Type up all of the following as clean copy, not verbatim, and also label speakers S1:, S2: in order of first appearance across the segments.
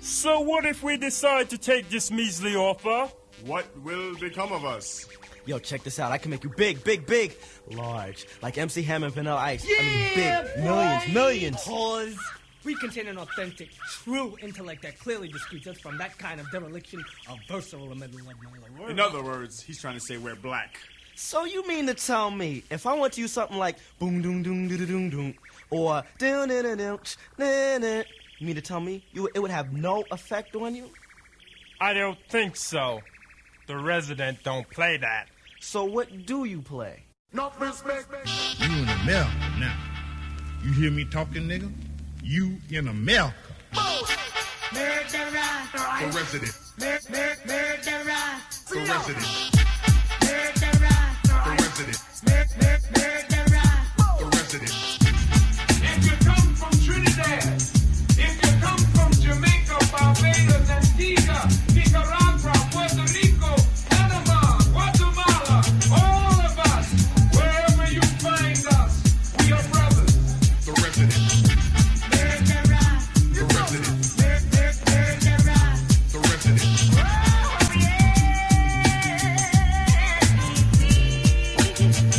S1: So what if we decide to take this measly offer?
S2: What will become of us?
S3: Yo, check this out. I can make you big, big, big, large. Like MC Hammer and Vanilla Ice.
S4: Yeah,
S3: I mean, big. Millions, millions.
S4: Pause. We contain an authentic, true intellect that clearly disputes us from that kind of dereliction of versatile elemental.
S2: In other words, he's trying to say we're black.
S3: So you mean to tell me, if I want to use something like boom, doom, doom, doo, doom, doom, or doom, doom, doom, doom, you mean to tell me it would have no effect on you?
S1: I don't think so. The resident don't play that.
S3: So what do you play?
S2: No respect.
S5: You in America now. You hear me talking, nigga? You in America.
S2: The resident. The resident. The resident. The resident.
S6: If you come from Trinidad, if you come from Jamaica, Barbados, Antigua, Nicaragua, Puerto Rico, Panama, Guatemala, all of us, wherever you find us, we are brothers.
S2: The resident. The resident. The resident.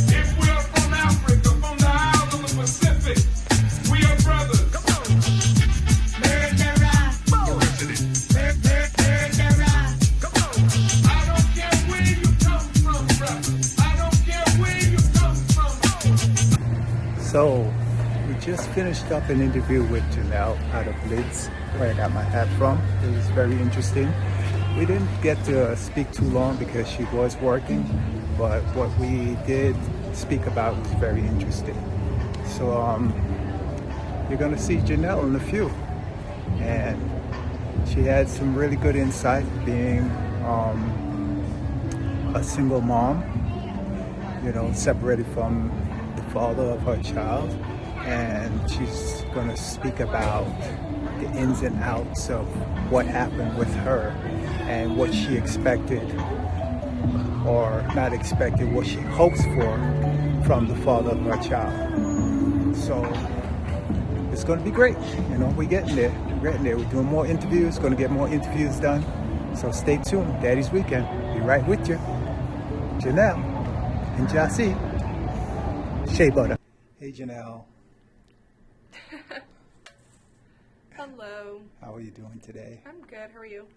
S6: If we are from Africa, from the Isles of the Pacific, we are brothers.
S2: The resident.
S6: I don't care where you come from, brother. I don't care where you come from.
S7: So, we just finished up an interview with Janelle out of Lids, where I got my hat from. It was very interesting. We didn't get to speak too long because she was working, but what we did speak about was very interesting. So, you're gonna see Janelle in a few. And she had some really good insight being a single mom, you know, separated from the father of her child. And she's going to speak about the ins and outs of what happened with her and what she expected or not expected, what she hopes for from the father of her child. So it's going to be great. You know, we're getting there. We're getting there. We're doing more interviews, going to get more interviews done. So stay tuned. Daddy's Weekend. Be right with you. Janelle and Jassy. Shea Butter. Hey, Janelle.
S8: Hello.
S7: How are you doing today?
S8: I'm good. How are you?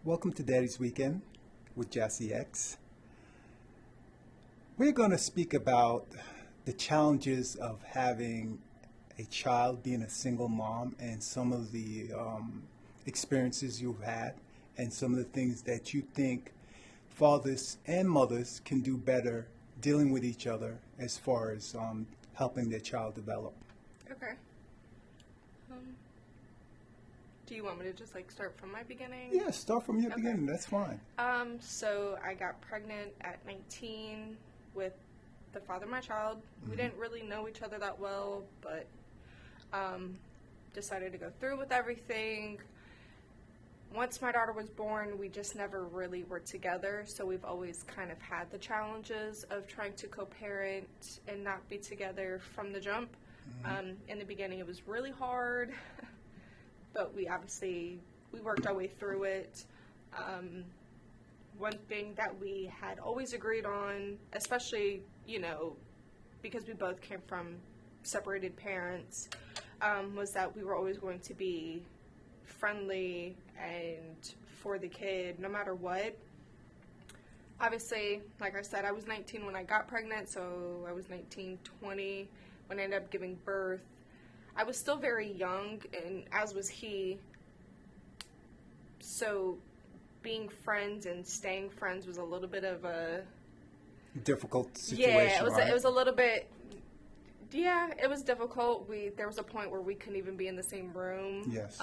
S7: Welcome to Daddy's Weekend with Jassy X. We're going to speak about the challenges of having a child, being a single mom, and some of the experiences you've had, and some of the things that you think fathers and mothers can do better dealing with each other as far as helping their child develop.
S8: Okay. Do you want me to just start from my beginning?
S7: Yeah, start from your beginning. That's fine.
S8: So I got pregnant at 19 with the father of my child. Mm-hmm. We didn't really know each other that well, but decided to go through with everything. Once my daughter was born, we just never really were together, so we've always kind of had the challenges of trying to co-parent and not be together from the jump. Mm-hmm. In the beginning, it was really hard, but we worked our way through it. One thing that we had always agreed on, especially, because we both came from separated parents, was that we were always going to be friendly and for the kid no matter what. Obviously, like I said, I was 19 when I got pregnant, so I was 19, 20 when I ended up giving birth. I was still very young, and as was he, so being friends and staying friends was a little bit of a
S7: difficult situation.
S8: Yeah, it
S7: right?
S8: was a little bit. Yeah, it was difficult. There was a point where we couldn't even be in the same room.
S7: Yes.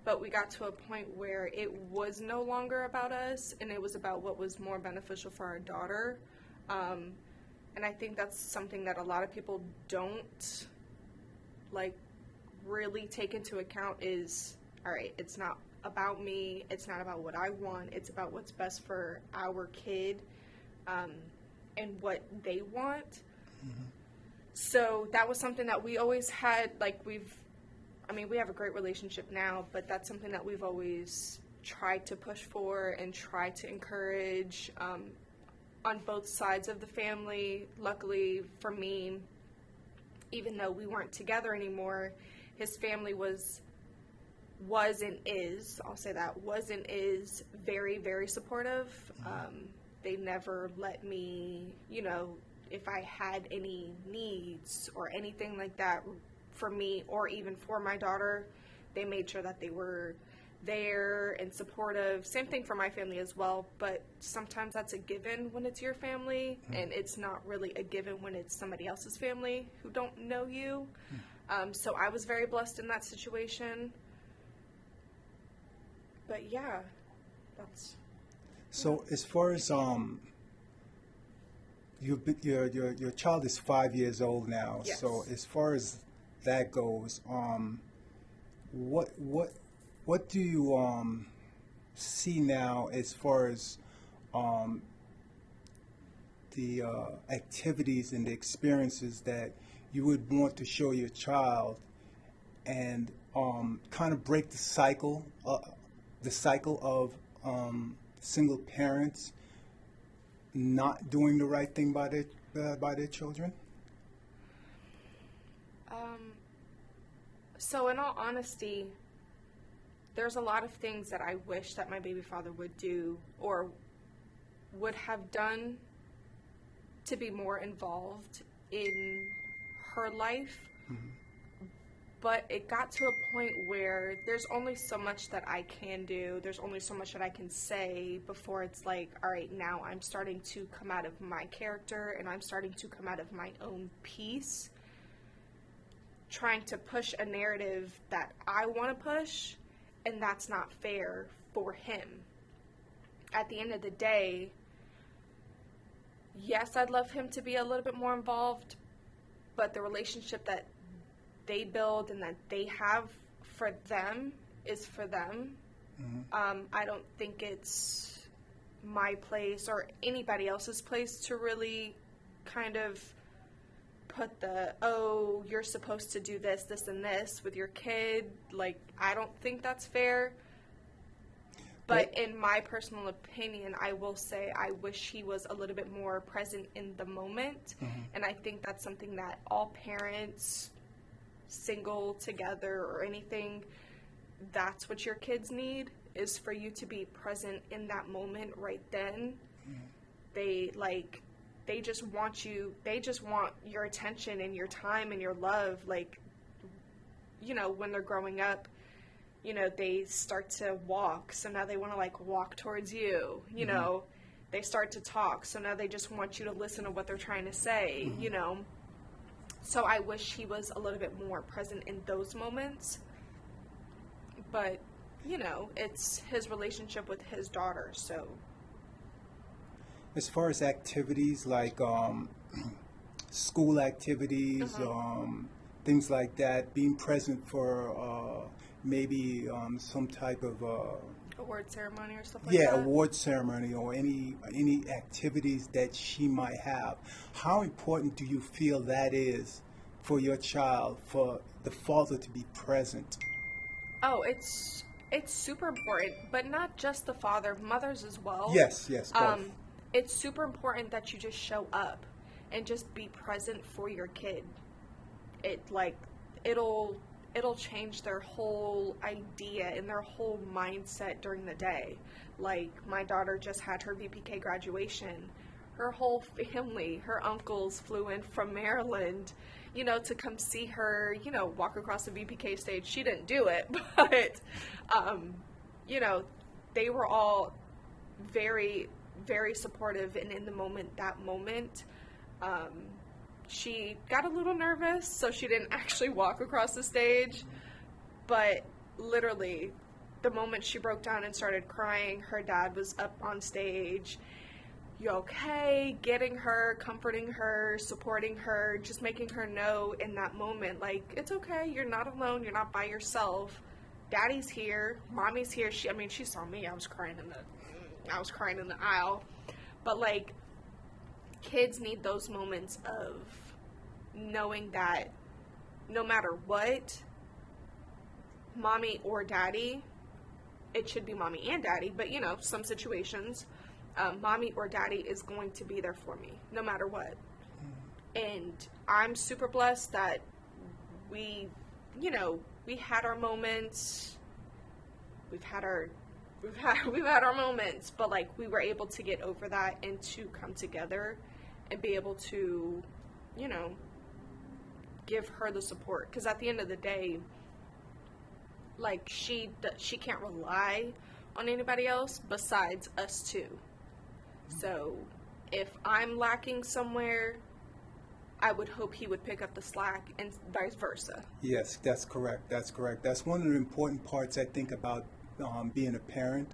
S8: But we got to a point where it was no longer about us, and it was about what was more beneficial for our daughter. And I think that's something that a lot of people don't, really take into account is, all right, it's not about me, it's not about what I want, it's about what's best for our kid, and what they want. Mm-hmm. So that was something that we always had, we've I mean, we have a great relationship now, but that's something that we've always tried to push for and try to encourage on both sides of the family. Luckily for me, even though we weren't together anymore, his family was and is, I'll say that, was and is very, very supportive. They never let me, you know, if I had any needs or anything like that for me or even for my daughter, they made sure that they were there and supportive. Same thing for my family as well, but sometimes that's a given when it's your family, and it's not really a given when it's somebody else's family who don't know you. So I was very blessed in that situation. But yeah, that's...
S7: So as far as your child is 5 years old now.
S8: Yes.
S7: So as far as that goes, what do you see now as far as the activities and the experiences that you would want to show your child, and kind of break the cycle of single parents not doing the right thing by their children?
S8: So in all honesty, there's a lot of things that I wish that my baby father would do or would have done to be more involved in her life. But it got to a point where there's only so much that I can do. There's only so much that I can say before it's like, all right, now I'm starting to come out of my character and I'm starting to come out of my own piece, trying to push a narrative that I want to push, and that's not fair for him. At the end of the day, yes, I'd love him to be a little bit more involved, but the relationship that they build and that they have for them is for them. I don't think it's my place or anybody else's place to really kind of put the, oh, you're supposed to do this, this, and this with your kid. Like, I don't think that's fair. But in my personal opinion, I will say I wish he was a little bit more present in the moment. And I think that's something that all parents, single, together, or anything, that's what your kids need, is for you to be present in that moment right then. They just want your attention and your time and your love. Like, you know, when they're growing up, you know, they start to walk, so now they want to like walk towards you, you know, they start to talk, so now they just want you to listen to what they're trying to say, you know. So I wish he was a little bit more present in those moments. But, you know, it's his relationship with his daughter, so.
S7: As far as activities like school activities, things like that, being present for maybe some type of
S8: award ceremony or stuff like that?
S7: Yeah, award ceremony or any activities that she might have. How important do you feel that is for your child, for the father to be present?
S8: Oh, it's super important, but not just the father, mothers as well.
S7: Yes, both.
S8: It's super important that you just show up and just be present for your kid. It'll change their whole idea and their whole mindset during the day. Like, my daughter just had her VPK graduation. Her whole family, her uncles flew in from Maryland, you know, to come see her, you know, walk across the VPK stage. She didn't do it, but, you know, they were all very, very supportive and in the moment, that moment. She got a little nervous, so she didn't actually walk across the stage, but literally the moment she broke down and started crying, her dad was up on stage. You okay? Getting her, comforting her, supporting her, just making her know in that moment, like, it's okay, you're not alone, you're not by yourself. Daddy's here, mommy's here. She saw me. I was crying in the aisle. But like, kids need those moments of knowing that no matter what, mommy or daddy, it should be mommy and daddy, but you know, some situations, mommy or daddy is going to be there for me no matter what. And I'm super blessed that we, you know, we had our moments. We've had our moments, but like we were able to get over that and to come together and be able to, you know, give her the support. Because at the end of the day, like she can't rely on anybody else besides us two. So if I'm lacking somewhere, I would hope he would pick up the slack and vice versa.
S7: Yes, that's correct. That's correct. That's one of the important parts I think about being a parent,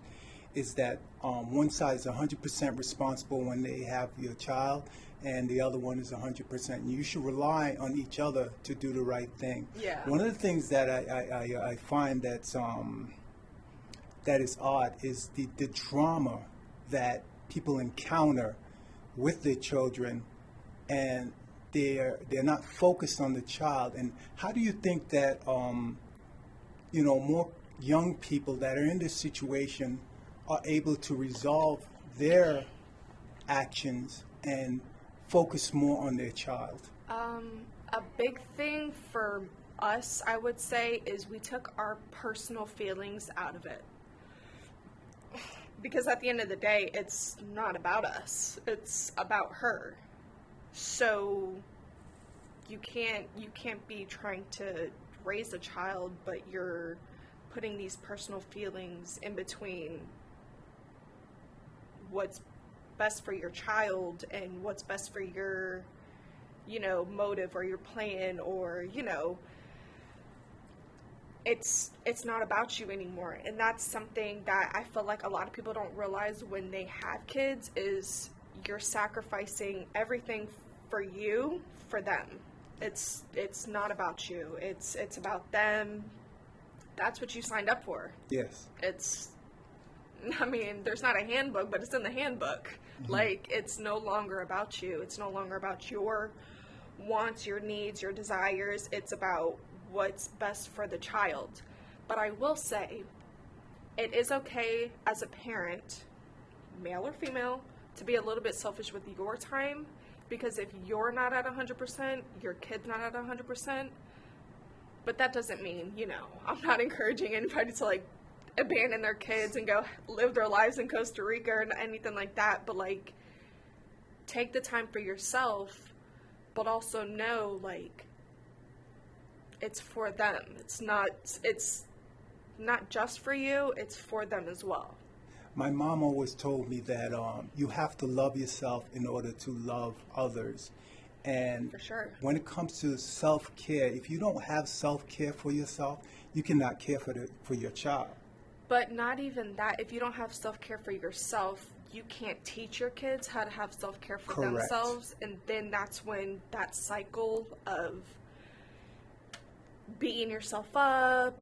S7: is that one side is 100% responsible when they have your child, and the other one is 100%. You should rely on each other to do the right thing.
S8: Yeah.
S7: One of the things that I find that is odd is the drama that people encounter with their children, and they're not focused on the child. And how do you think that you know, more young people that are in this situation are able to resolve their actions and focus more on their child?
S8: A big thing for us, I would say, is we took our personal feelings out of it. Because at the end of the day, it's not about us. It's about her. So you can't be trying to raise a child, but you're putting these personal feelings in between what's best for your child and what's best for your, you know, motive or your plan, or, you know, it's not about you anymore. And that's something that I feel like a lot of people don't realize when they have kids, is you're sacrificing everything for you, for them. It's not about you. It's about them. That's what you signed up for.
S7: Yes.
S8: I mean, there's not a handbook, but it's in the handbook. Mm-hmm. Like, it's no longer about you. It's no longer about your wants, your needs, your desires. It's about what's best for the child. But I will say, it is okay as a parent, male or female, to be a little bit selfish with your time, because if you're not at 100%, your kid's not at 100%. But that doesn't mean, you know, I'm not encouraging anybody to, like, abandon their kids and go live their lives in Costa Rica or anything like that. But, like, take the time for yourself, but also know, like, it's for them. It's not just for you, it's for them as well.
S7: My mom always told me that you have to love yourself in order to love others. And
S8: for sure,
S7: when it comes to self-care, if you don't have self-care for yourself, you cannot care for your child.
S8: But not even that. If you don't have self-care for yourself, you can't teach your kids how to have self-care for
S7: Correct.
S8: themselves. And then that's when that cycle of beating yourself up